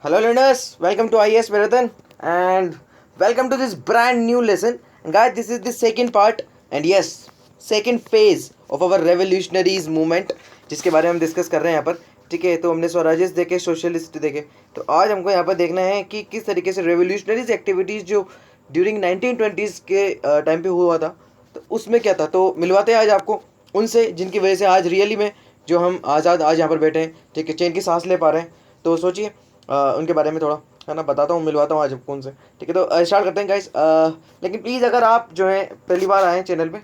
Hello learners, welcome to IAS Marathon and welcome to this brand new lesson. And guys, this is the second part and yes, second phase of our revolutionaries movement जिसके बारे में हम discuss कर रहे हैं यहाँ पर. ठीक है, तो हमने स्वराजेस देखे, सोशलिस्ट देखे, तो आज हमको यहाँ पर देखना है कि किस तरीके से रेवोल्यूशनरीज एक्टिविटीज़ जो ड्यूरिंग 1920s के टाइम पे हुआ था तो उसमें क्या था. तो मिलवाते हैं आज आपको उनसे जिनकी वजह से आज रियली में जो हम आज़ाद आज यहाँ पर बैठे हैं, ठीक है, चैन की सांस ले पा रहे हैं. तो सोचिए उनके बारे में थोड़ा है ना बताता हूँ, मिलवाता हूँ आज आपको उनसे. ठीक है, तो स्टार्ट करते हैं गाइस. लेकिन प्लीज़ अगर आप जो है पहली बार आए हैं चैनल पे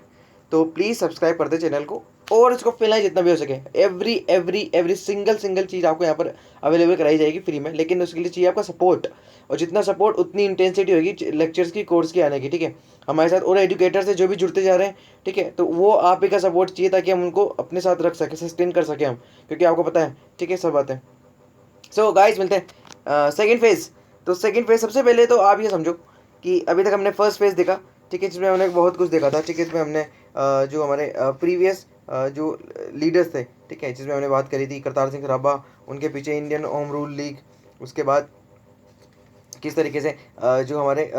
तो प्लीज़ सब्सक्राइब कर दे चैनल को और इसको फैलाएं जितना भी हो सके. एवरी सिंगल चीज़ आपको यहाँ पर अवेलेबल कराई जाएगी फ्री में, लेकिन उसके लिए चाहिए आपका सपोर्ट. और जितना सपोर्ट उतनी इंटेंसिटी होगी लेक्चर्स की, कोर्स की आने की. ठीक है, हमारे साथ और एजुकेटर्स है जो भी जुड़ते जा रहे हैं. ठीक है, तो वो आप ही का सपोर्ट चाहिए ताकि हम उनको अपने साथ रख सकें, सस्टेन कर सकें हम, क्योंकि आपको पता है. ठीक है, सब बातें. सो गाइस मिलते हैं सेकेंड फेज. तो सेकेंड फेज सबसे पहले तो आप ये समझो कि अभी तक हमने फर्स्ट फेज देखा. ठीक है, जिसमें हमने बहुत कुछ देखा था. ठीक है, इसमें हमने जो हमारे प्रीवियस जो लीडर्स थे, ठीक है, जिसमें हमने बात करी थी करतार सिंह सराभा, उनके पीछे इंडियन होम रूल लीग, उसके बाद किस तरीके से जो हमारे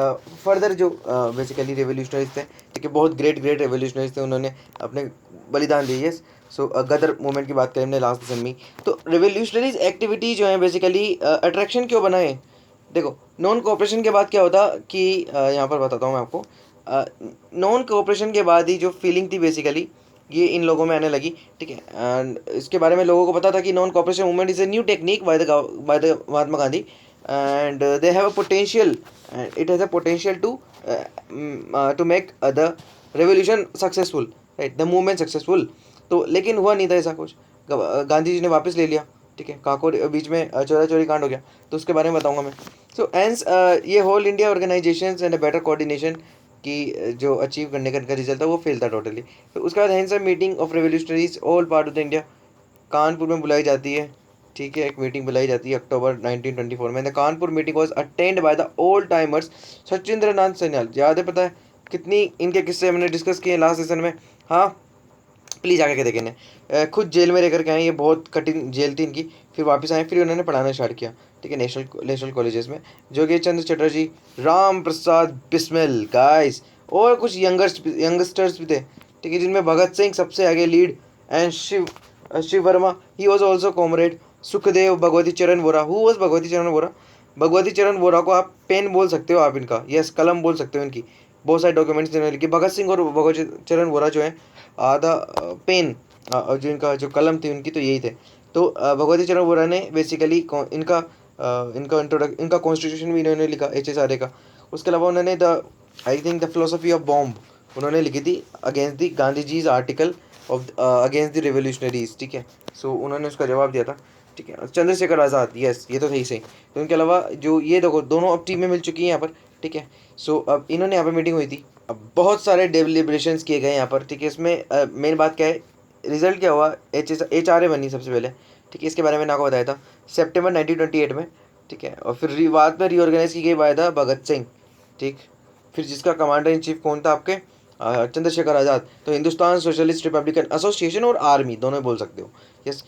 फर्दर जो बेसिकली रेवोल्यूशनरीज थे. ठीक है, बहुत ग्रेट रेवोल्यूशनरीज थे, उन्होंने अपने बलिदान दिए. यस, सो गदर मूवमेंट की बात करें हमने लास्ट सेशन में. तो रेवोल्यूशनरीज एक्टिविटी जो है बेसिकली अट्रैक्शन क्यों बनाए. देखो, नॉन कोऑपरेशन के बाद क्या होता कि यहाँ पर बताता हूँ मैं आपको. नॉन कोऑपरेशन के बाद ही जो फीलिंग थी बेसिकली ये इन लोगों में आने लगी. ठीक है, एंड इसके बारे में लोगों को पता था कि non cooperation movement is a new technique by the Mahatma Gandhi and they have a potential and it has a potential to make the revolution successful, right, the movement successful. तो लेकिन हुआ नहीं था ऐसा कुछ. गांधी जी ने वापस ले लिया. ठीक है, काकोर बीच में चोरा चोरी कांड हो गया, तो उसके बारे में बताऊंगा मैं. सो एंस ये whole India organisation and better coordination की जो अचीव करने का रिजल्ट था वो फेल था टोटली. तो उसके बाद hence meeting of revolutionaries all part of the India Kanpur में बुलाई जाती है. ठीक है, एक मीटिंग बुलाई जाती है अक्टूबर 1924 में. The Kanpur meeting was attend by the old timers Sachindra Nath Sanyal. याद है, पता है कितनी इनके किस्से हमने डिस्कस किए लास्ट सेशन में. हाँ, प्लीज़ आके के देखें. खुद जेल में रह करके आए, ये बहुत कठिन जेल थी इनकी. फिर वापस आए, फिर उन्होंने पढ़ाना स्टार्ट किया. ठीक है, नेशनल कॉलेजेस में. जोगी चंद्र चटर्जी, राम प्रसाद बिस्मिल गाइस, और कुछ यंगस्टर्स भी थे. ठीक है, जिनमें भगत सिंह सबसे आगे lead and Shiv Verma he was also comrade. Sukhdev, Bhagwati Charan Vohra. Who was Bhagwati Charan Vora. Bhagwati Charan Vora को आप पेन बोल सकते हो, आप इनका यस कलम बोल सकते हो इनकी. बहुत सारे डॉक्यूमेंट्स इन्होंने लिखे. भगत सिंह और भगवती चरण वोरा जो है आधा पेन जो इनका जो कलम थी उनकी तो यही थे. तो भगवती चरण वोरा ने बेसिकली इनका कॉन्स्टिट्यूशन भी इन्होंने लिखा HSRA का. उसके अलावा उन्होंने the I think the philosophy of bomb उन्होंने लिखी थी against the Gandhi ji's article of against the revolutionaries. ठीक है, सो उन्होंने उसका जवाब दिया था. ठीक है, चंद्रशेखर आज़ाद, यस ये तो सही. तो इनके अलावा जो ये देखो दोनों अब टीम में मिल चुकी हैं यहाँ पर. ठीक है, सो अब इन्होंने यहाँ पर मीटिंग हुई थी. अब बहुत सारे डेलिब्रेशंस किए गए यहाँ पर. ठीक है, इसमें मेन बात क्या है, रिजल्ट क्या हुआ, HRA बनी सबसे पहले. ठीक है, इसके बारे में मैंने आपको बताया था सितंबर 1928 में. ठीक है, और फिर बाद में रीऑर्गेनाइज की गई बाय द भगत सिंह. ठीक, फिर जिसका कमांडर इन चीफ कौन था आपके, चंद्रशेखर आज़ाद. तो हिंदुस्तान सोशलिस्ट रिपब्लिकन एसोसिएशन और आर्मी दोनों बोल सकते हो. यस,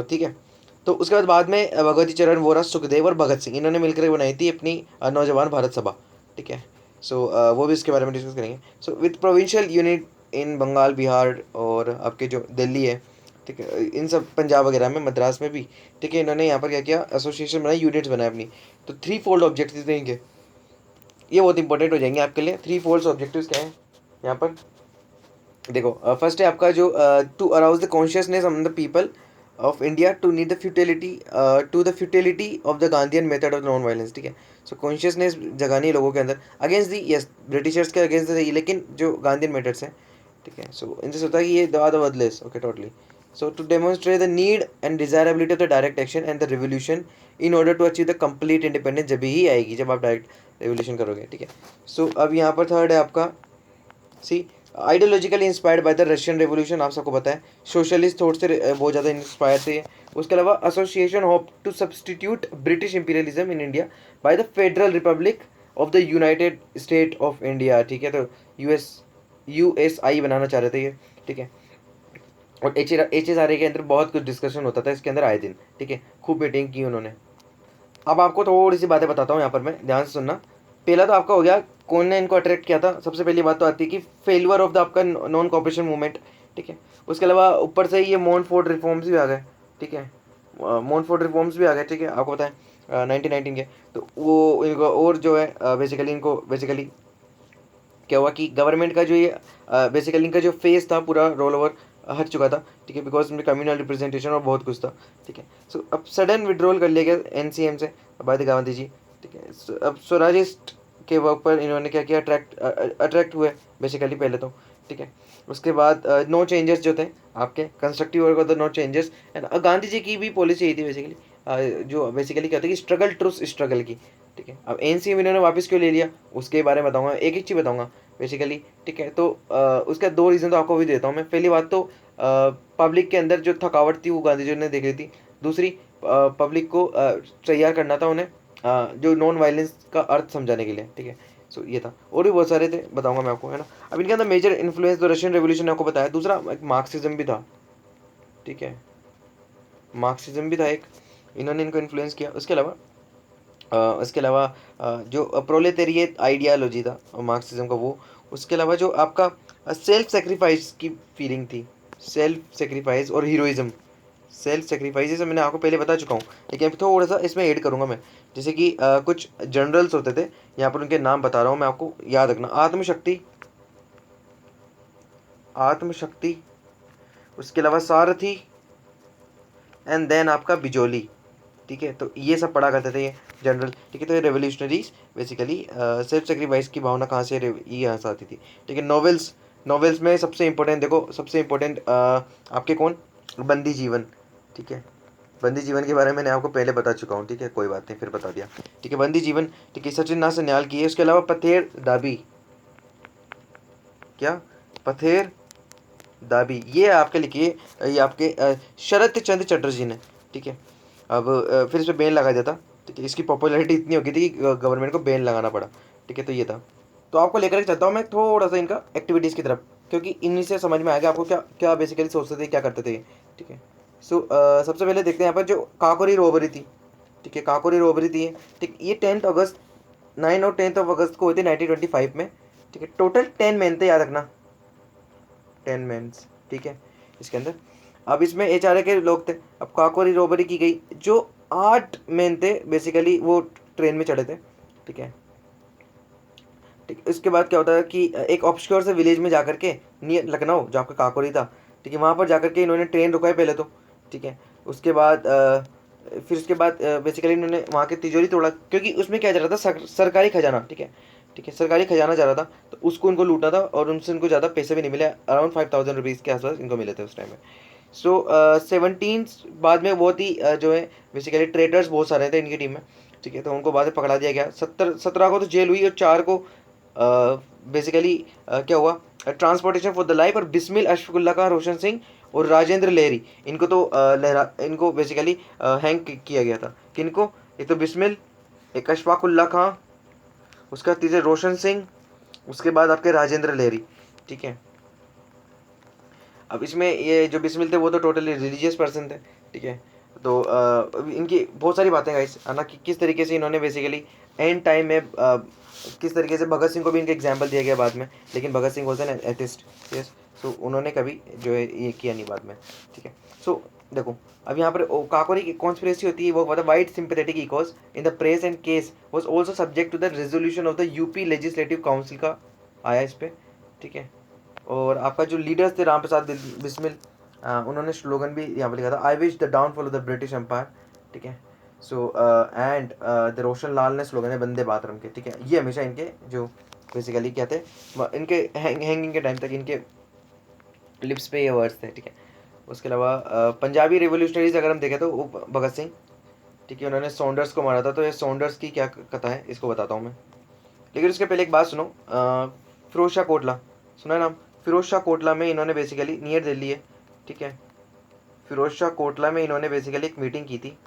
ठीक है. तो उसके बाद में भगवती चरण वोरा, सुखदेव और भगत सिंह इन्होंने मिलकर बनाई थी अपनी नौजवान भारत सभा. ठीक है, सो वो भी इसके बारे में डिस्कस करेंगे. So with provincial unit in Bengal, Bihar और आपके जो दिल्ली है. ठीक है, इन सब पंजाब वगैरह में, मद्रास में भी. ठीक है, इन्होंने यहाँ पर क्या किया, एसोसिएशन बनाई, यूनिट्स बनाए अपनी. तो 3 फोल्ड ऑब्जेक्टिव थे इनके, ये बहुत इंपॉर्टेंट हो जाएंगे आपके लिए. 3 फोल्ड ऑब्जेक्टिव्स क्या है यहाँ पर देखो. फर्स्ट है आपका जो to arouse the consciousness on the people of India to need the futility of the Gandhian method of non violence. ठीक है, सो कॉन्शियसनेस जगानी है लोगों के अंदर अगेंस्ट दी, यस ब्रिटिशर्स के अगेंस्ट दी, लेकिन जो गांधीयन मेथड्स हैं. ठीक है, सो इनसे होता है कि ये दवा द बदलेस. Okay, totally. So to demonstrate the need and desirability of the direct action and the revolution in order to achieve the complete independence जब ही आएगी जब आप डायरेक्ट रेवोल्यूशन करोगे. ठीक है, सो अब यहाँ पर थर्ड है आपका see ideologically inspired by the Russian revolution. आप सबको पता है सोशलिस्ट थॉट से बहुत ज़्यादा इंस्पायर थे. उसके अलावा association hope to substitute British imperialism in India by the federal republic of the united state of India. ठीक है, तो USI बनाना चाह रहे थे ये. ठीक है, और HSRA के अंदर बहुत कुछ डिस्कशन होता था इसके अंदर आए दिन. ठीक है, खूब मीटिंग की उन्होंने. अब आपको थोड़ी सी बातें बताता हूँ यहाँ पर मैं, ध्यान से सुनना। पहला तो आपका हो गया कौन ने इनको अट्रैक्ट किया था। सबसे पहली बात तो आती है कि फेलियर ऑफ द आपका नॉन कॉपरेशन मूवमेंट, ठीक है। उसके अलावा ऊपर से ये मोनफोर्ड रिफॉर्म्स भी आ गए, ठीक है। मोनफोर्ड रिफॉर्म्स भी आ गए, ठीक है, आपको बताएं 1919 के। तो वो इनको और जो है बेसिकली इनको बेसिकली क्या हुआ कि गवर्नमेंट का जो ये बेसिकली इनका जो फेस था पूरा रोल ओवर हट चुका था, ठीक है, बिकॉज इनमें कम्युनल रिप्रेजेंटेशन और बहुत कुछ था, ठीक है। सो अब सडन विड्रॉल कर लिया गया एनसीएम से बाय द गांधी जी, ठीक है। अब स्वराजिस्ट के वर्क पर इन्होंने क्या किया, अट्रैक्ट हुए बेसिकली पहले तो, ठीक है। उसके बाद नो चेंजेस जो थे आपके constructive work no changes and Gandhi ji की भी पॉलिसी यही थी बेसिकली, जो बेसिकली क्या होता है कि स्ट्रगल ट्रूथ स्ट्रगल की, ठीक है। अब एनसीएम इन्होंने वापस क्यों ले लिया उसके बारे में बताऊंगा, एक एक चीज़ बताऊंगा बेसिकली, ठीक है। तो उसका दो रीज़न तो आपको भी देता हूँ मैं। पहली बात तो पब्लिक के अंदर जो थकावट थी वो गांधी जी ने देख ली थी। दूसरी, पब्लिक को तैयार करना था उन्हें जो नॉन वायलेंस का अर्थ समझाने के लिए, ठीक है। सो ये था, और भी बहुत सारे थे, बताऊंगा मैं आपको, है ना। अब इनके अंदर मेजर इन्फ्लुएंस तो रशियन रेवोल्यूशन ने आपको बताया। दूसरा मार्क्सिज्म भी था, ठीक है, मार्क्सिज्म भी था एक, इन्होंने इनको इन्फ्लुएंस किया। उसके अलावा जो प्रोलेटेरिएट आइडियालॉजी था मार्क्सिज्म का वो। उसके अलावा जो आपका सेल्फ सेक्रीफाइस की फीलिंग थी, सेल्फ सेक्रीफाइस और हीरोइज्म। सेल्फ सेक्रीफाइस जैसे मैंने आपको पहले बता चुका हूँ, लेकिन अभी थोड़ा सा इसमें ऐड करूँगा मैं। जैसे कि कुछ जनरल्स होते थे, यहाँ पर उनके नाम बता रहा हूँ मैं आपको, याद रखना। आत्मशक्ति, आत्मशक्ति, उसके अलावा सारथी, एंड देन आपका बिजोली, ठीक है। तो ये सब पढ़ा करते थे ये जनरल, ठीक है। तो ये रेवोल्यूशनरीज बेसिकली सेल्फ सेक्रीफाइस की भावना कहाँ से ये यहाँ से आती थी, ठीक है। नॉवेल्स, नॉवेल्स में सबसे इंपॉर्टेंट देखो, सबसे इंपॉर्टेंट आपके कौन, बंदी जीवन, ठीक है। बंदी जीवन के बारे में मैंने आपको पहले बता चुका हूँ, ठीक है, कोई बात नहीं, फिर बता दिया, ठीक है। बंदी जीवन, ठीक है, सचिन नाथ सन्याल की है। उसके अलावा पथेर दाबी, क्या, पथेर दाबी, ये आपके लिखिए, ये आपके शरत चंद्र चटर्जी ने, ठीक है। अब फिर इस पर बैन लगा दिया था, ठीक है। इसकी पॉपुलैरिटी इतनी हो गई थी कि गवर्नमेंट को बैन लगाना पड़ा, ठीक है। तो ये था। तो आपको लेकर के चलता हूँ मैं थोड़ा सा इनका एक्टिविटीज़ की तरफ, क्योंकि इन्हीं से समझ में आएगा आपको क्या क्या बेसिकली सोचते थे, क्या करते थे, ठीक है। सो सबसे पहले देखते हैं यहाँ पर जो काकोरी रोबरी थी, ठीक है, काकोरी रोबरी थी, ठीक। ये 10 अगस्त, 9 और 10 अगस्त को हुई थी 1925 में, ठीक है। टोटल 10 मैन थे, याद रखना, 10 मेंस, ठीक है, इसके अंदर। अब इसमें एचआरए के लोग थे। अब काकोरी रोबरी की गई, जो 8 मेन थे बेसिकली वो ट्रेन में चढ़े थे, ठीक है, ठीक। इसके बाद क्या होता है कि एक ऑब्सक्योर से विलेज में जाकर के, नियर लखनऊ जो आपका काकोरी था, ठीक है, वहाँ पर जाकर के इन्होंने ट्रेन रुकाई पहले तो, ठीक है। उसके बाद फिर उसके बाद बेसिकली इन्होंने वहाँ की तिजोरी तोड़ा, क्योंकि उसमें क्या जा रहा था, सरकारी खजाना, ठीक है, ठीक है, सरकारी खजाना जा रहा था, तो उसको उनको लूटना था, और उनसे उनको ज़्यादा पैसे भी नहीं मिले, अराउंड 5000 रुपीज़ के आसपास इनको मिले थे उस टाइम में। सो 17 बाद में बहुत ही जो है बेसिकली ट्रेडर्स बहुत सारे थे इनकी टीम में, ठीक है। तो उनको बाद में पकड़ा दिया गया। 17 को तो जेल हुई, और 4 को बेसिकली क्या हुआ, ट्रांसपोर्टेशन फॉर द लाइफ। और बिस्मिल अशफाकुल्ला खां, रोशन सिंह और राजेंद्र लहरी, इनको तो लहरा इनको बेसिकली हैंग किया गया था। किनको, एक तो बिस्मिल, एक अशफाकुल्ला खां, उसका तीसरे रोशन सिंह, उसके बाद आपके राजेंद्र लहरी, ठीक है। अब इसमें ये जो बिस्मिल थे वो तो टोटली रिलीजियस पर्सन थे, ठीक है। तो इनकी बहुत सारी बातें गाइस, है ना, कि किस तरीके से इन्होंने बेसिकली एंड टाइम में किस तरीके से भगत सिंह को भी इनके एग्जाम्पल दिया गया बाद में, लेकिन Bhagat Singh was an atheist, yes. So उन्होंने कभी जो है ये किया नहीं बाद में, ठीक है। सो देखो, अब यहाँ पर काकोरी की कॉन्स्पिरेसी होती है, वो मतलब wide sympathetic echoes in the press and case was also subject to the resolution of the UP legislative council का आया इस पर, ठीक है। और आपका जो लीडर्स थे, राम प्रसाद बिस्मिल, उन्होंने स्लोगन भी यहाँ पर लिखा था, I wish the downfall of the British empire, ठीक है। So and the Roshan Lal ने स्लोगन है वंदे मातरम के, ठीक है। ये हमेशा इनके जो बेसिकली क्या थे, इनके हैंगिंग के टाइम तक इनके लिप्स पे ये वर्ड्स थे, ठीक है। उसके अलावा पंजाबी रिवोल्यूशनरीज अगर हम देखें तो भगत सिंह, ठीक है, उन्होंने सॉन्डर्स को मारा था। तो ये सॉन्डर्स की क्या कथा है इसको बताता हूँ मैं, लेकिन उसके पहले एक बात सुनो। फिरोज शाह कोटला, सुना है नाम, फिरोज शाह कोटला में इन्होंने बेसिकली नियर दिल्ली है, ठीक है, फिरोज शाह कोटला में इन्होंने बेसिकली एक मीटिंग की थी,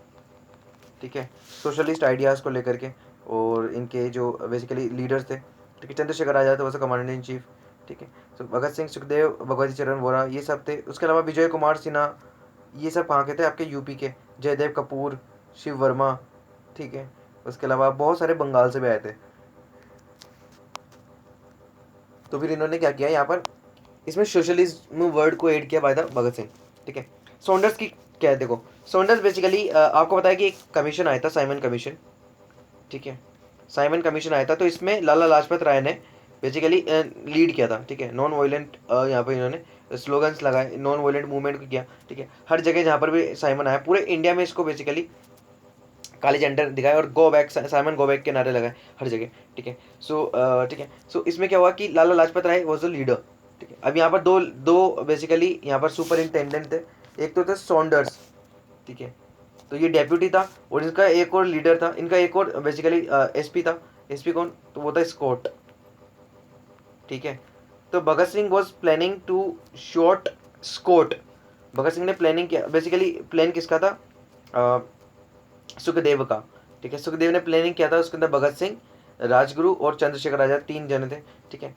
ठीक है, सोशलिस्ट आइडियाज़ को लेकर के। और इनके जो बेसिकली लीडर्स थे, ठीक है, Chandrashekhar Azad was commander in chief, ठीक है। तो भगत सिंह, सुखदेव, भगवती चरण वोरा, ये सब थे। उसके अलावा विजय कुमार सिन्हा, ये सब कहाँ के थे, आपके यूपी के। जयदेव कपूर, शिव वर्मा, ठीक है। उसके अलावा बहुत सारे बंगाल से भी आए थे। तो फिर इन्होंने क्या किया यहाँ पर, इसमें सोशलिज्म वर्ड को ऐड किया बाय द भगत सिंह। ठीक है। सॉन्डर्स की क्या है, देखो सॉन्डर्स बेसिकली आपको पता है कि एक कमीशन आया था, साइमन कमीशन। ठीक है। साइमन कमीशन आया था, तो इसमें लाला लाजपत राय ने बेसिकली लीड किया था। ठीक है। नॉन वायलेंट यहाँ पर इन्होंने स्लोगन्स लगाए, नॉन वायलेंट मूवमेंट को किया। ठीक है। हर जगह जहाँ पर भी साइमन आया पूरे इंडिया में इसको बेसिकली काली झंडा दिखाए और go back, Simon go back के नारे लगाए हर जगह। ठीक है। ठीक है। सो इसमें क्या हुआ कि Lala Lajpat Rai was the leader. ठीक है। अब यहाँ पर दो दो बेसिकली यहाँ पर सुपरिंटेंडेंट थे। एक तो थे सॉन्डर्स। ठीक है। तो ये डेप्यूटी था, और इनका एक और लीडर था, इनका एक और बेसिकली एसपी था। एसपी कौन, तो वो था स्कॉट। ठीक है। तो Bhagat Singh was planning to shot Scott. Bhagat Singh ने प्लानिंग किया, बेसिकली प्लान किसका था, सुखदेव का। ठीक है। सुखदेव ने प्लानिंग किया था, उसके अंदर भगत सिंह, राजगुरु और चंद्रशेखर आजाद तीन जने थे। ठीक है।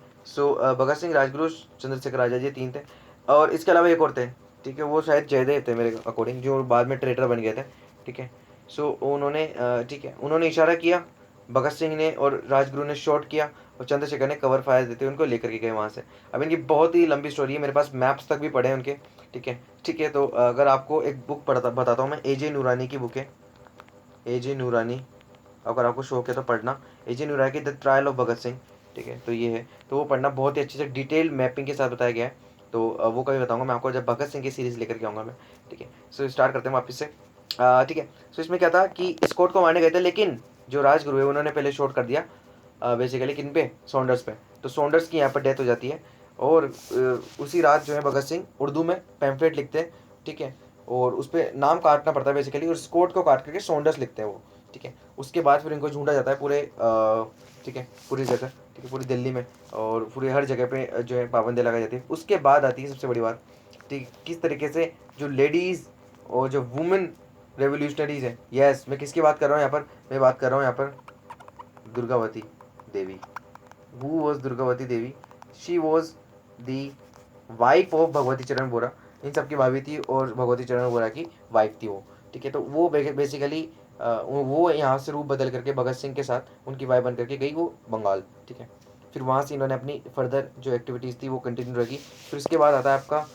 भगत सिंह, राजगुरु, चंद्रशेखर आजाद ये तीन थे, और इसके अलावा एक और थे। ठीक है। वो शायद जयदेव थे मेरे अकॉर्डिंग, जो बाद में ट्रेटर बन गए थे। ठीक है। उन्होंने ठीक है, उन्होंने इशारा किया, भगत सिंह ने और राजगुरु ने शॉट किया, और चंद्रशेखर ने कवर फायर देते उनको लेकर के गए वहाँ से। अब इनकी बहुत ही लंबी स्टोरी है, मेरे पास मैप्स तक भी पढ़े हैं उनके। ठीक है। ठीक है। तो अगर आपको एक बुक बताता हूँ मैं, AJ नूरानी की बुक है, AJ नूरानी, अगर आपको शौक है तो पढ़ना। AJ नूरानी की द ट्रायल ऑफ भगत सिंह। ठीक है। तो ये है, तो वो पढ़ना, बहुत ही अच्छे से डिटेल मैपिंग के साथ बताया गया है। तो वो कभी बताऊंगा मैं आपको, जब भगत सिंह की सीरीज़ लेकर के आऊँगा मैं। ठीक है। स्टार्ट करते हैं वापस से। ठीक है। इसमें क्या था कि स्कॉट को मारने गए थे, लेकिन जो राजगुरु है उन्होंने पहले शॉट कर दिया बेसिकली किन पे, सॉन्डर्स पे। तो सॉन्डर्स की यहाँ पर डेथ हो जाती है, और उसी रात जो है भगत सिंह उर्दू में पैम्फलेट लिखते हैं। ठीक है। और उस पर नाम काटना पड़ता है बेसिकली, और स्कॉट को काट करके सॉन्डर्स लिखते हैं वो। ठीक है। उसके बाद फिर इनको ढूंढा जाता है पूरे ठीक है, पूरी जगह। ठीक है। पूरी दिल्ली में और पूरी हर जगह पे जो है पाबंदी लगाई जाती है। उसके बाद आती है सबसे बड़ी बात, ठीक, किस तरीके से जो लेडीज़ और जो वुमेन रेवोल्यूशनरीज हैं। यस, मैं किसकी बात कर रहा हूँ यहाँ पर, मैं बात कर रहा हूँ यहाँ पर Durgavati Devi. Who was Durgavati Devi, she was the wife of Bhagwati Charan Bora. इन सब की भाभी थी, और भगवती चरण बोरा की वाइफ थी वो। ठीक है। तो वो बेसिकली वो यहाँ से रूप बदल करके भगत सिंह के साथ उनकी वाइफ बन करके गई वो बंगाल। ठीक है। फिर वहाँ से इन्होंने अपनी फर्दर जो एक्टिविटीज़ थी वो कंटिन्यू रखी। फिर उसके बाद आता है आपका,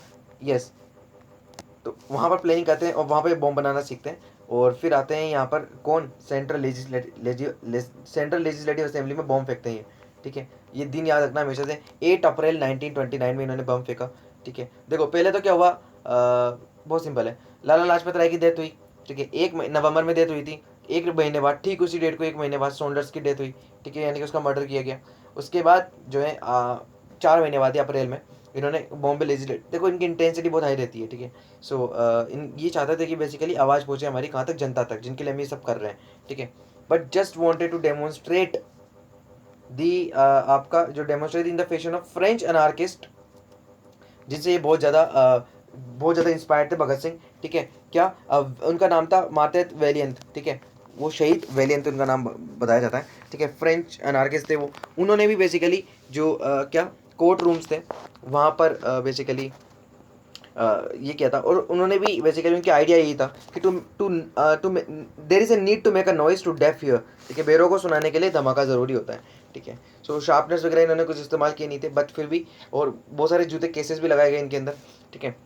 यस, तो वहाँ पर प्लानिंग करते हैं और वहाँ पे बॉम्ब बनाना सीखते हैं। और फिर आते हैं यहाँ पर कौन, सेंट्रल लेजिस्लेटिव असेंबली में बॉम्ब फेंकते हैं ये। ठीक है। ये दिन याद रखना हमेशा से, 8 अप्रैल 1929 में इन्होंने बम फेंका। ठीक है। देखो पहले तो क्या हुआ, बहुत सिंपल है, लाला लाजपत राय की डेथ हुई। ठीक है। 1 नवंबर में डेथ हुई थी। 1 महीने बाद, ठीक उसी डेट को 1 महीने बाद सॉन्डर्स की डेथ हुई। ठीक है। यानी कि उसका मर्डर किया गया। उसके बाद जो है 4 महीने बाद, अप्रैल में इन्होंने बॉम्बे लेजिस्लेट, देखो इनकी इंटेंसिटी बहुत हाई रहती है। ठीक है। इन ये चाहते थे कि बेसिकली आवाज़ पहुँचे हमारी कहाँ तक, जनता तक, जिनके लिए हम ये सब कर रहे हैं। ठीक है। But just wanted to demonstrate the आपका जो demonstrate in the fashion of French anarchist, जिनसे ये बहुत ज़्यादा इंस्पायर्ड थे भगत सिंह। ठीक है। क्या उनका नाम था मातेत वेलियंट। ठीक है। वो शहीद वेलियंट उनका नाम बताया जाता है। ठीक है। फ्रेंच अनार्किस्ट थे वो। उन्होंने भी बेसिकली जो क्या कोर्ट रूम्स थे वहाँ पर बेसिकली ये किया था, और उन्होंने भी बेसिकली उनकी आइडिया यही था कि to to to there is a need to make a noise to deaf hear. ठीक है। बेरों को सुनाने के लिए धमाका ज़रूरी होता है। ठीक है। शार्पनर्स वगैरह इन्होंने कुछ इस्तेमाल किए नहीं थे, बट फिर भी, और बहुत सारे जूते केसेस भी लगाए गए इनके अंदर। ठीक है।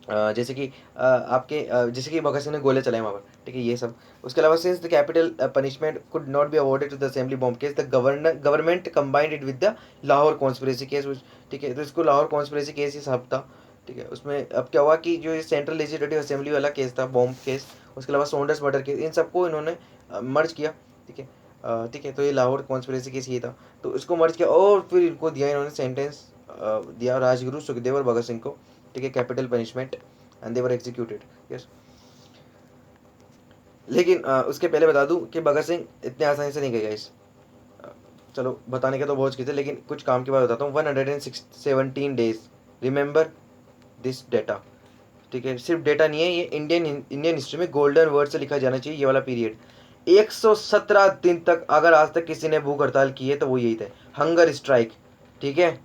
जैसे कि जैसे कि भगत सिंह ने गोले चलाए वहाँ पर। ठीक है। ये सब, उसके अलावा since the capital punishment could not be awarded to the assembly bomb case, the government combined it with the Lahore conspiracy case. ठीक है। तो इसको लाहौर कॉन्स्पिरेसी केस ही सब था। ठीक है। उसमें अब क्या हुआ कि जो ये सेंट्रल लेजिस्लेटिव असेंबली वाला केस था, बॉम्ब केस, उसके अलावा सॉन्डर्स मर्डर केस, इन सबको इन्होंने मर्ज किया। ठीक है। ठीक है। तो ये लाहौर कॉन्स्पिरेसी केस ये था, तो इसको मर्ज किया, और फिर इनको दिया इन्होंने सेंटेंस दिया राजगुरु, सुखदेव और भगत सिंह को। ठीक है। Capital punishment, and they were executed. Yes. लेकिन उसके पहले बता दूं कि भगत सिंह इतने आसानी से नहीं गए गाइस। चलो बताने के तो बहुत चीज़ है, लेकिन कुछ काम की बात बताता हूँ। 117 डेज, रिमेंबर दिस डेटा। ठीक है। सिर्फ डेटा नहीं है ये, इंडियन हिस्ट्री में गोल्डन वर्ड से लिखा जाना चाहिए ये वाला पीरियड। 117 दिन तक अगर आज तक किसी ने भूख हड़ताल की है तो वो यही थे, हंगर स्ट्राइक। ठीक है।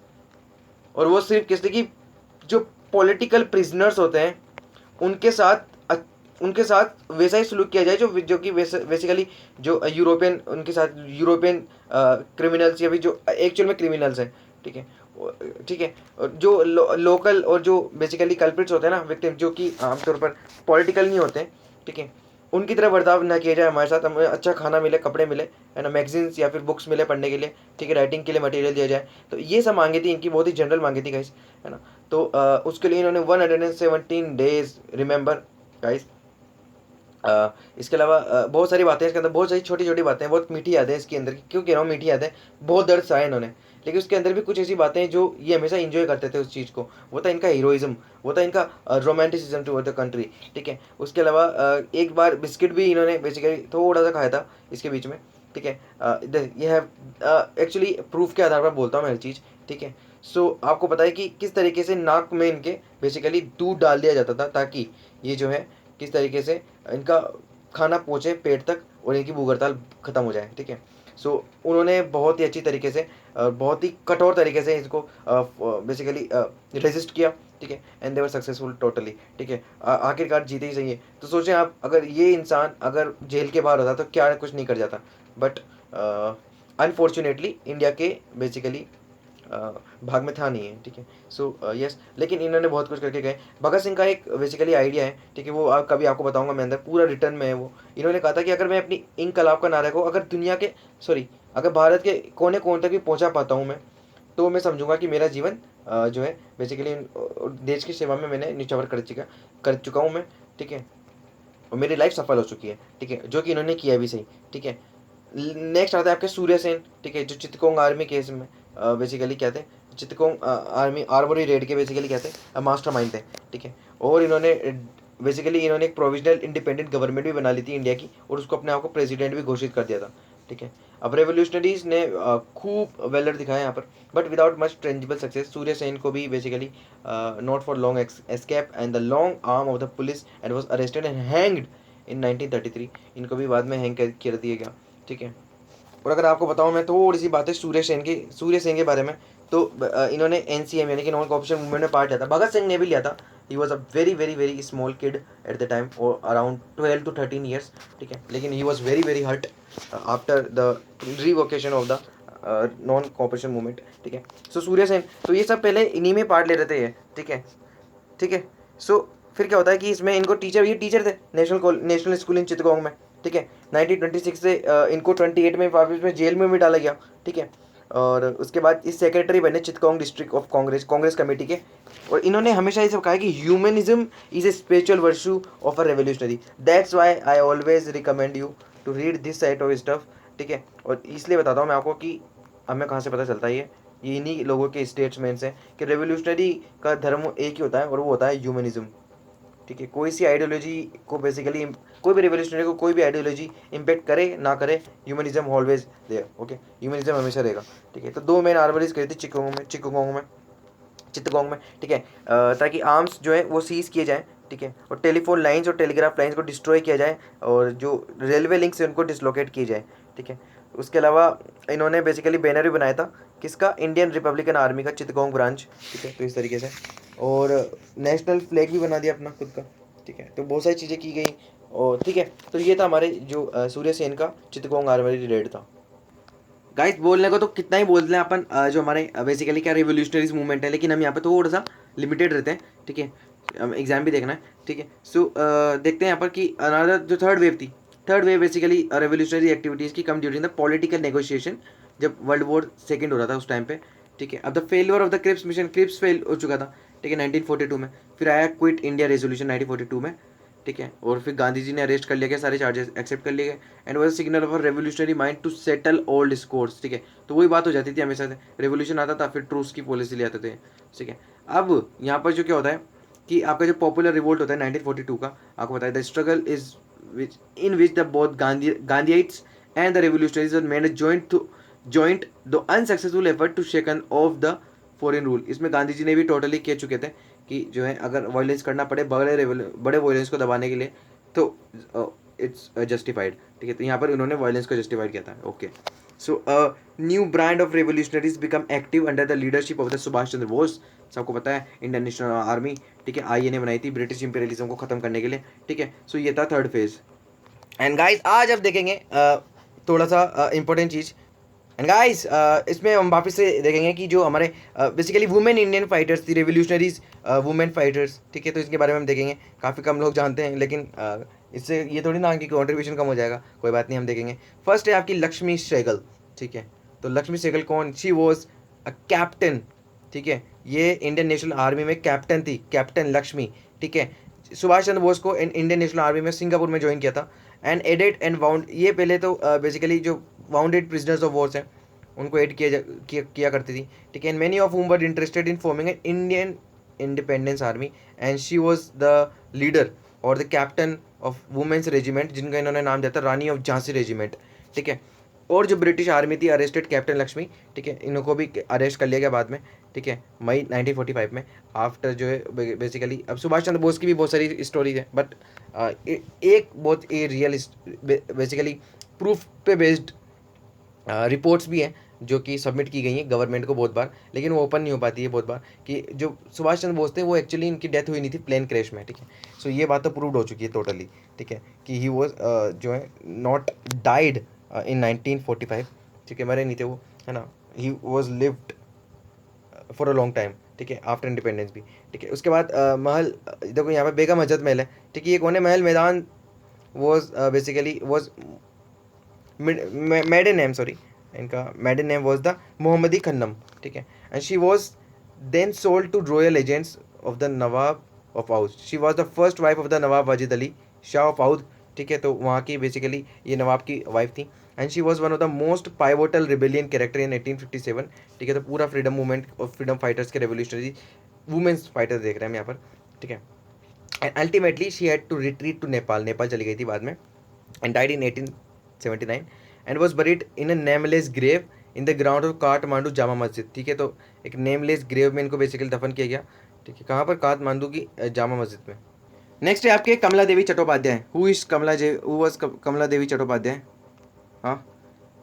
और वो सिर्फ किसने की, जो पॉलिटिकल प्रिजनर्स होते हैं उनके साथ उनके साथ वैसा ही सलूक किया जाए जो कि बेसिकली जो यूरोपियन उनके साथ यूरोपियन क्रिमिनल्स या फिर जो एक्चुअल में क्रिमिनल्स हैं, ठीक है, ठीक है, और जो लोकल और जो बेसिकली कल्प्रिट्स होते हैं ना विक्टिम, जो कि आमतौर पर पॉलिटिकल नहीं होते हैं, ठीक है, उनकी तरह बर्ताव ना किया जाए हमारे साथ, हमें अच्छा खाना मिले, कपड़े मिले, है ना, मैगजीन्स या फिर बुक्स मिले पढ़ने के लिए, ठीक है, राइटिंग के लिए मटेरियल दिया जाए। तो ये सब मांगे थी इनकी, बहुत ही जनरल मांगे थी गाइस, है ना। तो उसके लिए इन्होंने 117 डेज रिमेंबर गाइस। इसके अलावा बहुत सारी बातें इसके अंदर, बहुत सारी छोटी छोटी बातें, बहुत मीठी यादें इसके अंदर। क्यों कह रहा हूँ मीठी यादें, बहुत दर्द सहा इन्होंने, लेकिन उसके अंदर भी कुछ ऐसी बातें हैं जो ये हमेशा इंजॉय करते थे उस चीज़ को। वो था इनका हीरोइज्म, वो था इनका रोमांटिसिज्म टुवर्ड द कंट्री, ठीक है। उसके अलावा एक बार बिस्किट भी इन्होंने बेसिकली थोड़ा सा खाया था इसके बीच में, ठीक है। ये है एक्चुअली प्रूफ के आधार पर बोलता हूँ मैं हर चीज़, ठीक है। सो आपको पता है कि किस तरीके से नाक में इनके बेसिकली दूध डाल दिया जाता था, ताकि ये जो है किस तरीके से इनका खाना पहुँचे पेट तक और इनकी भूख हड़ताल ख़त्म हो जाए, ठीक है। सो उन्होंने बहुत ही अच्छी तरीके से बहुत ही कठोर तरीके से इसको बेसिकली रेजिस्ट किया, ठीक है, and they were successful totally, ठीक है। आखिरकार जीते ही सही है। तो सोचें आप, अगर ये इंसान अगर जेल के बाहर होता तो क्या कुछ नहीं कर जाता, बट अनफॉर्चुनेटली इंडिया के बेसिकली भाग में था नहीं है, ठीक है। सो यस, लेकिन इन्होंने बहुत कुछ करके गए। भगत सिंह का एक बेसिकली आइडिया है, ठीक है, वो कभी आपको बताऊंगा मैं, अंदर पूरा रिटर्न में है वो। इन्होंने कहा था कि अगर मैं अपनी इनकलाब का नारे को अगर दुनिया के अगर भारत के कोने कोने तक भी पहुंचा पाता हूँ मैं, तो मैं समझूंगा कि मेरा जीवन जो है बेसिकली देश की सेवा में मैंने निछावर कर चुका हूँ मैं, ठीक है, और मेरी लाइफ सफल हो चुकी है, ठीक है, जो कि इन्होंने किया भी सही, ठीक है। नेक्स्ट आता है आपके सूर्य सेन, ठीक है, जो चितकोंग आर्मी केस में बेसिकली क्या थे, चितकोंग आर्मी आर्मरी रेड के बेसिकली क्या थे, मास्टर माइंड थे, ठीक है। और इन्होंने बेसिकली इन्होंने एक प्रोविजनल इंडिपेंडेंट गवर्नमेंट भी बना ली थी इंडिया की, और उसको अपने आप को प्रेसिडेंट भी घोषित कर दिया था, ठीक है। अब रेवोल्यूशनरीज ने खूब वेलर दिखाया यहाँ पर, but without much tangible success. Surya Sen को भी basically not for long escape and the long arm of the police and was arrested and hanged in 1933। इनको भी बाद में हैंग कर दिया गया, ठीक है। और अगर आपको बताऊं मैं थोड़ी सी बातें सूर्य सेन के बारे में, तो इन्होंने एनसीएम यानी कि नॉन कॉपरेशन मूवमेंट में पार्ट लिया था। भगत सिंह ने भी लिया था। He was a very very very small kid at the time, और अराउंड 12 to 13 ईयर्स, ठीक है, लेकिन he was very very hurt after the revocation of the non cooperation movement, ठीक है। सो सूर्य सेन, तो ये सब पहले इन्हीं में पार्ट ले रहे थे ये, ठीक है, ठीक है। सो फिर क्या होता है कि इसमें इनको ये टीचर थे नेशनल स्कूल इन चितगोंग में, ठीक है। 1926 से इनको 28 में वापस में जेल में भी डाला गया, ठीक है। और उसके बाद इस सेक्रेटरी बने Chittagong district of Congress committee के। और इन्होंने हमेशा ये सब कहा कि humanism is a spiritual virtue of a revolutionary, that's why I always recommend you to read this sort of stuff, ठीक है। और इसलिए बताता हूँ मैं आपको कि हमें कहाँ से पता चलता है ये इन्हीं लोगों के स्टेट्समेंट्स हैं कि रेवोल्यूशनरी का धर्म एक ही होता है, और वो होता है ह्यूमनिज्म, ठीक है। कोई सी आइडियोलॉजी को बेसिकली, कोई भी रेवोल्यूशनरी को कोई भी आइडियोलॉजी इम्पेक्ट करे ना करे, humanism always there, okay, humanism हमेशा रहेगा, ठीक है। तो 2 मेन आर्मरीज करी थी चित्तगोंग में, ठीक है, ताकि आर्म्स जो है वो सीज किए जाएँ, ठीक है, और टेलीफोन लाइंस और टेलीग्राफ लाइंस को डिस्ट्रॉय किया जाए, और जो रेलवे लिंक्स है उनको डिसलोकेट किए जाए, ठीक है। उसके अलावा इन्होंने बेसिकली बैनर भी बनाया था किसका, इंडियन रिपब्लिकन आर्मी का चित्तगोंग ब्रांच, ठीक है, तो इस तरीके से। और नेशनल फ्लैग भी बना दिया अपना खुद का, ठीक है। तो बहुत सारी चीज़ें की गई, और ठीक है। तो ये था हमारे जो सूर्य सेन का चित्तगोंग आर्मरी रेड था। गाइस बोलने को तो कितना ही बोलते हैं अपन, जो हमारे बेसिकली क्या रिवोल्यूशनरीज मूवमेंट है, लेकिन हम यहाँ पे थोड़ा सा लिमिटेड रहते हैं, ठीक है, एग्जाम भी देखना है, ठीक है। सो देखते हैं यहाँ पर कि अनदर जो third wave basically revolutionary activities की come during the political negotiation, जब वर्ल्ड वॉर सेकेंड हो रहा था उस टाइम पे, ठीक है। अब the failure of the Cripps mission, Cripps fail हो चुका था, ठीक है, 1942 में। फिर आया क्विट इंडिया रेजोल्यूशन 1942 में, ठीक है। और फिर गांधी जी ने अरेस्ट कर लिया गया, सारे चार्जेस एक्सेप्ट कर लिए गए, and was signal of revolutionary mind to settle old scores, ठीक है। तो वही बात हो जाती थी हमेशा से, रेवोल्यूशन आता था फिर ट्रूस की पॉलिसी ले आते थे, ठीक है। अब यहाँ पर जो क्या होता है कि आपका जो पॉपुलर रिवोल्ट होता है 1942 का, आपको बताया the struggle is in which the both Gandhiites and the revolutionaries made joint though unsuccessful effort to shaken off the foreign rule. इसमें गांधी जी ने भी टोटली कह चुके थे कि जो है अगर वायलेंस करना पड़े बड़े वायलेंस को दबाने के लिए, तो इट्स जस्टिफाइड, ठीक है। तो यहाँ पर उन्होंने वायलेंस को जस्टिफाइड किया था, okay. So new brand of revolutionaries become active under the leadership of the Subhash Chandra Bose. सबको पता है इंडियन नेशनल आर्मी, ठीक है, आईए ने बनाई थी ब्रिटिश इंपीरियलिज्म को खत्म करने के लिए, ठीक है। सो ये था थर्ड फेज। एंड गाइस आज अब देखेंगे थोड़ा सा इंपॉर्टेंट चीज़। एंड गाइस इसमें हम वापस से देखेंगे कि जो हमारे बेसिकली वुमेन इंडियन फाइटर्स थी, रेवोल्यूशनरीज वुमेन फाइटर्स, ठीक है, तो इसके बारे में हम देखेंगे। काफ़ी कम लोग जानते हैं, लेकिन इससे ये थोड़ी ना कि कंट्रीब्यूशन कम हो जाएगा, कोई बात नहीं, हम देखेंगे। फर्स्ट है आपकी लक्ष्मी सहगल, ठीक है। तो लक्ष्मी सहगल कौन? शी वॉज अ कैप्टन, ठीक है, ये इंडियन नेशनल आर्मी में कैप्टन थी, कैप्टन लक्ष्मी, ठीक है। सुभाष चंद्र बोस को इंडियन नेशनल आर्मी में सिंगापुर में ज्वाइन किया था। एंड एडेड एंड वाउंड, ये पहले तो बेसिकली जो वाउंडेड प्रिजनर्स ऑफ वॉर्स हैं उनको एड किया करती थी, ठीक है। And many of whom were interested in forming an Indian independence army, and she was the leader or the captain of women's regiment, जिनका इन्होंने नाम दिया था रानी ऑफ झांसी रेजिमेंट, ठीक है। और जो ब्रिटिश आर्मी थी अरेस्टेड कैप्टन लक्ष्मी, ठीक है, इनको भी अरेस्ट कर लिया गया बाद में, ठीक है, मई 1945 में। आफ्टर जो है बेसिकली अब सुभाष चंद्र बोस की भी बहुत सारी स्टोरीज है, बट एक बहुत ए रियल बेसिकली प्रूफ पे बेस्ड रिपोर्ट्स भी हैं जो कि सबमिट की गई हैं गवर्नमेंट को बहुत बार, लेकिन वो ओपन नहीं हो पाती है बहुत बार कि जो सुभाष चंद्र बोस थे वो एक्चुअली इनकी डेथ हुई नहीं थी प्लेन क्रैश में, ठीक है। सो ये बात तो प्रूव्ड हो चुकी है टोटली, ठीक है, कि ही वॉज जो है नॉट डाइड इन 1945, ठीक है, मरे नहीं थे वो, है ना। He was lived for a long time, ठीक है, आफ्टर इंडिपेंडेंस भी, ठीक है। उसके बाद महल, देखो यहाँ पे बेगम हजरत महल है, ठीक है, ये कौन है? महल मैदान was basically was maiden name, sorry, इनका maiden name was the Mohammadi Khanum, ठीक है। And she was then sold to royal agents of the Nawab of Oudh. She was the first wife of the Nawab Wajid Ali Shah of Oudh, ठीक है, तो वहाँ की बेसिकली ये नवाब की वाइफ थी। And she was one of the most pivotal rebellion character in 1857, ठीक है, तो पूरा फ्रीडम मूवमेंट और फ्रीडम फाइटर्स के रेवोल्यूशनरी वुमेन्स फाइटर्स देख रहे हैं हम यहाँ पर, ठीक है। And ultimately she had to retreat to Nepal, Nepal चली गई थी बाद में, and died in 1879 and was buried in a nameless grave in the ground of Kathmandu Jama Masjid, ठीक है, तो एक नेमलेस ग्रेव में इनको बेसिकली दफन किया गया, ठीक है, कहाँ पर? काठमांडू की जामा मस्जिद में। नेक्स्ट है आपके Kamala Devi Chattopadhyay. Who is who was Kamala Devi Chattopadhyay? हाँ,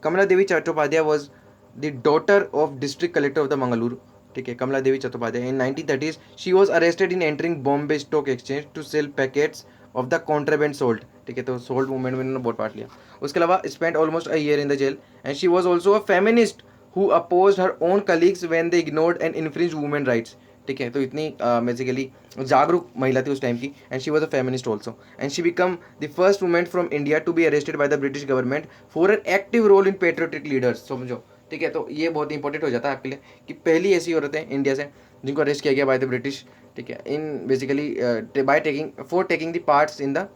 Kamala Devi Chattopadhyay was the daughter of district collector of the Mangaluru, ठीक है, Kamala Devi Chattopadhyay. In 1930s she was arrested in entering Bombay stock exchange to sell packets of the contraband salt, ठीक है, तो सोल्ट मूवमेंट में इन्होंने बहुत part लिया। उसके अलावा spend almost a year in the jail. And she was also a feminist who opposed her own colleagues when they ignored and infringed women rights, ठीक है, तो इतनी बेसिकली जागरूक महिला थी उस टाइम की। And she was a feminist also. And she become the first women from India to be arrested by the British government for an active role in patriotic leaders, समझो, ठीक है, तो ये बहुत इंपॉर्टेंट हो जाता है आपके लिए कि पहली ऐसी औरतें इंडिया से जिनको अरेस्ट किया गया बाय द ब्रिटिश, ठीक है, in basically by taking the parts in the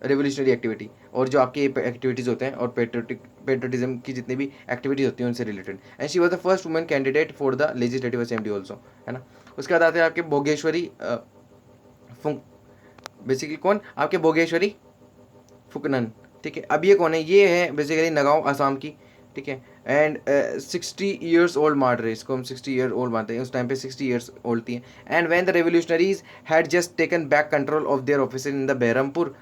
revolutionary activity, और जो आपके एक्टिविटीज़ होते हैं और पेट्रोटिज्म की जितनी भी एक्टिविटीज़ होती हैं उनसे related. And she was the first women candidate for the legislative assembly also, है ना। उसके बाद आते हैं आपके भोगेश्वरी फुंक, बेसिकली कौन? आपके भोगेश्वरी फुकनन, ठीक है। अब ये कौन है? ये है बेसिकली नगांव आसाम की, ठीक है। एंड 60 ईयर्स ओल्ड मार रहे, इसको हम 60 ईयर ओल्ड मानते हैं, उस टाइम पे 60 ईयर्स ओल्ड थी। And when the revolutionaries had just taken back control of their office in the Baharampur,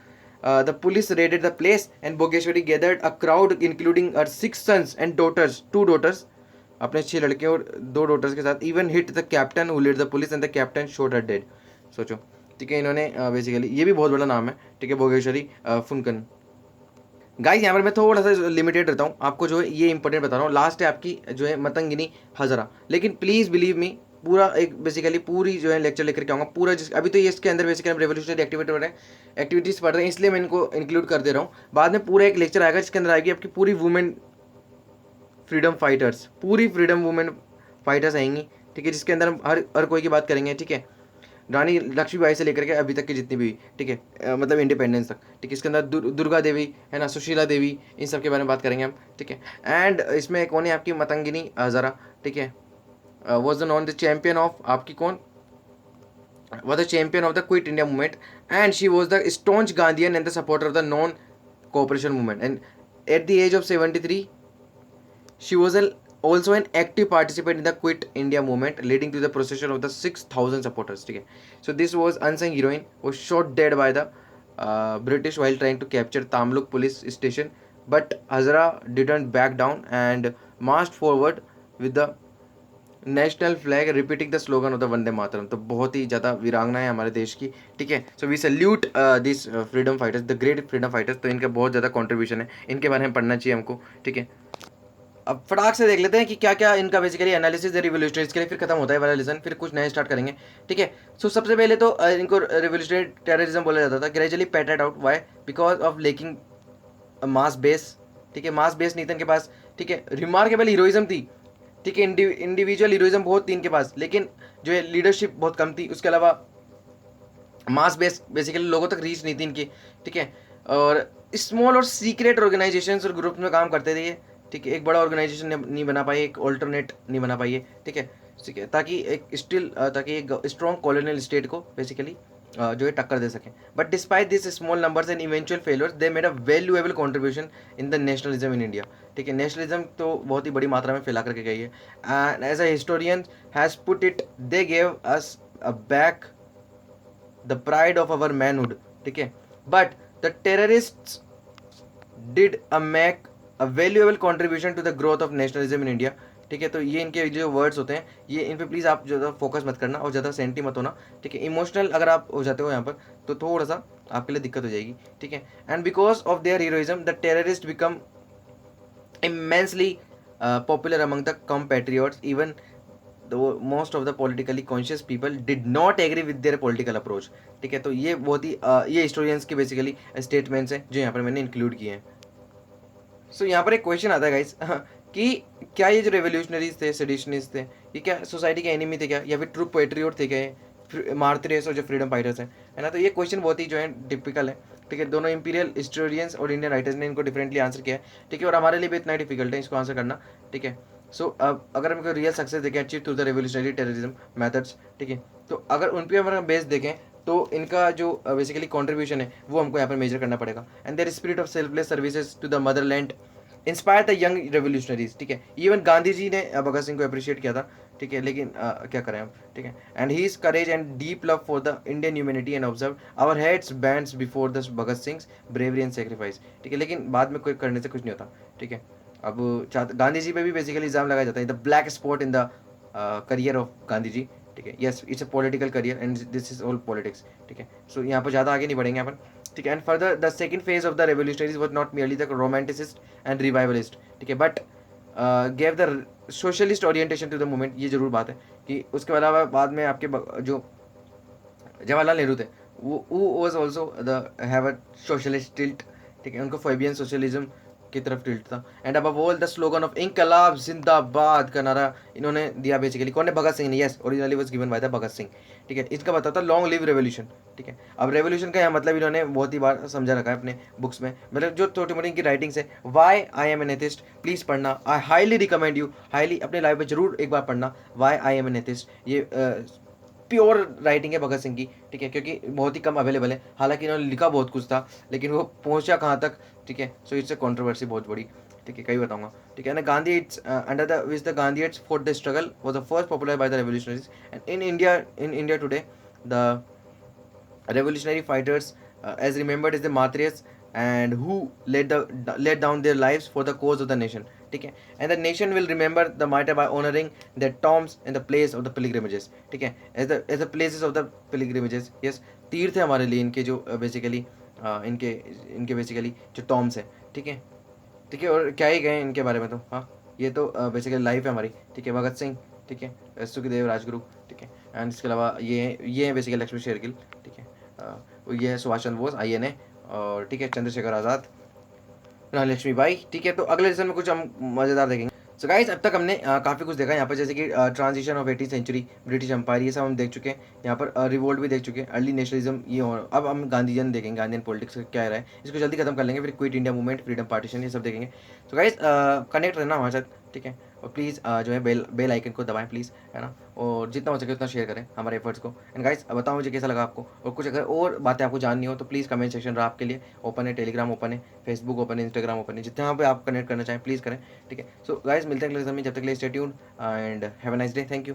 the police raided the place and Bogeshwari gathered a crowd including her 6 sons and daughters, 2 daughters, अपने 6 लड़के और 2 daughters के साथ, even hit the captain who led the police and the captain shot her dead। सोचो, ठीक है, इन्होंने basically ये भी बहुत बड़ा नाम है, ठीक है, भोगेश्वरी फुनकन। गाइस यहाँ पर मैं थोड़ा सा लिमिटेड रहता हूँ, आपको जो है ये इंपॉर्टेंट बता रहा हूँ। लास्ट है आपकी जो है मतंगिनी हजरा, लेकिन प्लीज़ बिलीव मी पूरा एक बेसिकली पूरी जो है लेक्चर लेकर के आऊँगा पूरा, जिस अभी तो ये इसके अंदर बेसिकली हम रेवोल्यूशनरी एक्टिविटीज़ पढ़ रहे हैं, इसलिए मैं इनको इंक्लूड कर दे रहा हूँ। बाद में पूरा एक लेक्चर आएगा जिसके अंदर आएगी आपकी पूरी वुमेन फ्रीडम फाइटर्स, पूरी फ्रीडम वुमेन फाइटर्स आएंगी, ठीक है, जिसके अंदर हम हर कोई की बात करेंगे, ठीक है, रानी लक्ष्मीबाई से लेकर के अभी तक की जितनी भी, ठीक है, मतलब इंडिपेंडेंस तक, ठीक है। इसके अंदर दुर्गा देवी है ना, सुशीला देवी, इन सब के बारे में बात करेंगे हम, ठीक है। एंड इसमें कौन है आपकी मतंगिनी हजारा, ठीक है, was the known the champion of आपकी कौन was the champion of the Quit India movement, and she was the staunch Gandhian and the supporter of the non-cooperation movement. And at the age of 73, she was also an active participant in the Quit India movement, leading to the procession of the 6,000 supporters. Okay, so this was unsung heroine was shot dead by the British while trying to capture Tamluk police station but Hazara didn't back down and marched forward with the national flag repeating the slogan of the Vande Mataram. तो बहुत ही ज़्यादा वीरांगना है हमारे देश की, ठीक है। So we salute this freedom fighters, the great freedom fighters. तो इनका बहुत ज़्यादा कंट्रीब्यूशन है, इनके बारे में पढ़ना चाहिए हमको, ठीक है। अब फटाक से देख लेते हैं कि क्या क्या इनका बेसिकली एनालिसिस है रिवोल्यूशनरीज के लिए, फिर खत्म होता है वाला लेसन, फिर कुछ नए स्टार्ट करेंगे, ठीक है। सो सबसे पहले तो इनको रिवोल्यूशनरी टेररिज्म बोला जाता था, gradually petered out, why because of lacking mass base, ठीक है। मास बेस नहीं था इनके पास, ठीक है। रिमार्केबल हीरोइज्म थी, ठीक है। इंडिविजुअल हीरोइज्म बहुत थी इनके पास, लेकिन जो है लीडरशिप बहुत कम थी। उसके अलावा मास बेस बेसिकली लोगों तक रीच नहीं थी इनकी, ठीक है। और स्मॉल और सीक्रेट ऑर्गेनाइजेशंस और ग्रुप में काम करते थे ये, ठीक है। एक बड़ा ऑर्गेनाइजेशन नहीं बना पाई, एक ऑल्टरनेट नहीं बना पाई है, ठीक है, ठीक है। ताकि एक स्ट्रॉन्ग कॉलोनियल स्टेट को बेसिकली जो है टक्कर दे सकें। But despite this small numbers and eventual failures they made a valuable contribution in the nationalism in India, ठीक है। नेशनलिज्म तो बहुत ही बड़ी मात्रा में फैला करके गई है, and as a historian has put it, they gave us a back the pride of our manhood, ठीक है। But the terrorist did a make a valuable contribution to the growth of nationalism in India, ठीक है। तो ये इनके जो words होते हैं, ये इन पे प्लीज़ आप ज़्यादा फोकस मत करना और ज़्यादा सेंटी मत होना, ठीक है। इमोशनल अगर आप हो जाते हो यहाँ पर तो थोड़ा सा आपके लिए दिक्कत हो जाएगी, ठीक है। And because of their heroism the terrorist become immensely popular among the compatriots, even though most of the politically conscious people did not agree with their political approach, ठीक है। तो ये बहुत ही ये हिस्टोरियंस के बेसिकली स्टेटमेंट्स हैं जो यहाँ पर मैंने इंक्लूड किए हैं। सो यहाँ पर एक क्वेश्चन आता है गाइस कि क्या ये जो रेवोल्यूशनरीज थे, सेडिशनिस्ट थे, ये क्या सोसाइटी के एनिमी थे क्या, या फिर ट्रू पेट्रियोट थे क्या, मार्टिरियस और जो फ्रीडम फाइटर्स हैं, है ना। तो ये क्वेश्चन बहुत ही जो है टिपिकल है, ठीक है। दोनों इंपीरियल हिस्टोरियंस और इंडियन राइटर्स ने इनको डिफरेंटली आंसर किया है, ठीक है। और हमारे लिए भी इतना डिफिकल्ट है इसको आंसर करना, ठीक है। सो अब अगर हम रियल सक्सेस देखें achieve through the revolutionary terrorism methods, ठीक है, तो अगर उन पर हमारा बेस देखें तो इनका जो बेसिकली कॉन्ट्रीब्यूशन है वो हमको यहाँ पर मेजर करना पड़ेगा। And their spirit of selfless services to the motherland inspire the young revolutionaries, ठीक है। इवन गांधी जी ने भगत सिंह को अप्रिशिएट किया था, ठीक है, लेकिन क्या करें हम, ठीक है। And his courage and deep love for the Indian humanity and observe our heads bands before the Bhagat Singh bravery and sacrifice, ठीक है। लेकिन बाद में कोई करने से कुछ नहीं होता, ठीक है। अब गांधी जी पे भी बेसिकली इल्जाम लगाया जाता है, the black spot in the career of Gandhi ji, ठीक है। Yes, it's a political career and this is all politics, ठीक है। सो यहाँ पर ज़्यादा आगे नहीं बढ़ेंगे अपन, ठीक है। And further the second phase of the revolutionaries was not merely the romanticist and revivalist, ठीक है, but gave the socialist orientation to the movement. ये जरूर बात है कि उसके अलावा बाद में आपके जो जवाहरलाल नेहरू थे वो was also the have a socialist tilt, ठीक है। उनको फैबियन सोशलिज्म की तरफ टिल्ट था। एंड अब ऑल द स्लोगन ऑफ इनकलाब जिंदाबाद का नारा इन्होंने दिया बेसिकली, कौन है, भगत सिंह ने। Yes, originally was given by the Bhagat Singh, ठीक है। इसका बताता लॉन्ग लिव रेवोल्यूशन, ठीक है। अब रेवोल्यूशन का यहाँ मतलब इन्होंने बहुत ही बार समझा रखा है अपने बुक्स में, मतलब जो छोटी मोटी इनकी राइटिंग्स है। Why I am an atheist, please पढ़ना, I highly recommend you, highly अपने लाइफ में जरूर एक बार पढ़ना why I am an atheist. ये प्योर राइटिंग है भगत सिंह की, ठीक है, क्योंकि बहुत ही कम अवेलेबल है। हालांकि इन्होंने लिखा बहुत कुछ था लेकिन वो पहुंचा कहाँ तक, ठीक है। सो इट्स अ कंट्रोवर्सी बहुत बड़ी, ठीक है, कई बताऊंगा, ठीक है ना। Gandhiites under the which the Gandhiites for the struggle was the first popular by the revolutionaries and in India today the revolutionary fighters as remembered is the martyrs and who laid down their lives for the cause of the nation, ठीक है। and the nation will remember the martyr by honoring their tombs in the place of the pilgrimages, ठीक है, as the places of the pilgrimages। yes, तीर्थ है हमारे लिए इनके जो बेसिकली इनके इनके बेसिकली जो टॉम्स है, ठीक है, ठीक है। और क्या ही कहें इनके बारे में, तो हाँ, ये तो बेसिकली लाइफ है हमारी, ठीक है। भगत सिंह, ठीक है, सुखदेव राजगुरु, ठीक है। एंड इसके अलावा ये है बेसिकली लक्ष्मी शेरगिल, ठीक है। ये है सुभाष चंद्र बोस INA, और ठीक है चंद्रशेखर आज़ाद, रानी लक्ष्मीबाई, ठीक है। तो अगले लेसन में कुछ हम मज़ेदार देखेंगे। सो गाइस, अब तक हमने काफ़ी कुछ देखा यहाँ पर, जैसे कि transition of 18th century, British empire, ये सब हम देख चुके हैं। यहाँ पर रिवोल्ट भी देख चुके हैं, अर्ली नेशनलिज्म, ये और अब हम गांधीजन देखेंगे, गांधीजन पॉलिटिक्स क्या रहा है, इसको जल्दी खत्म कर लेंगे। फिर quit India movement, freedom partition, ये सब देखेंगे। तो गाइस कनेक्ट रहना हमारे साथ, ठीक है। और प्लीज़ जो है बेल आइकन को दबाएं प्लीज़, है ना। और जितना हो सके उतना शेयर करें हमारे एफर्ट्स को। एंड गाइस बताओ मुझे कैसा लगा आपको, और कुछ अगर और बातें आपको जाननी हो तो प्लीज़ कमेंट सेक्शन रहा आपके लिए ओपन है, टेलीग्राम ओपन है, फेसबुक ओपन है, इंस्टाग्राम ओपन है, जितना पे आप कनेक्ट करना चाहें प्लीज़ करें, ठीक है। सो गाइस मिलते हैं अगले समय, जब तक के लिए stay tuned and have a nice day, thank you.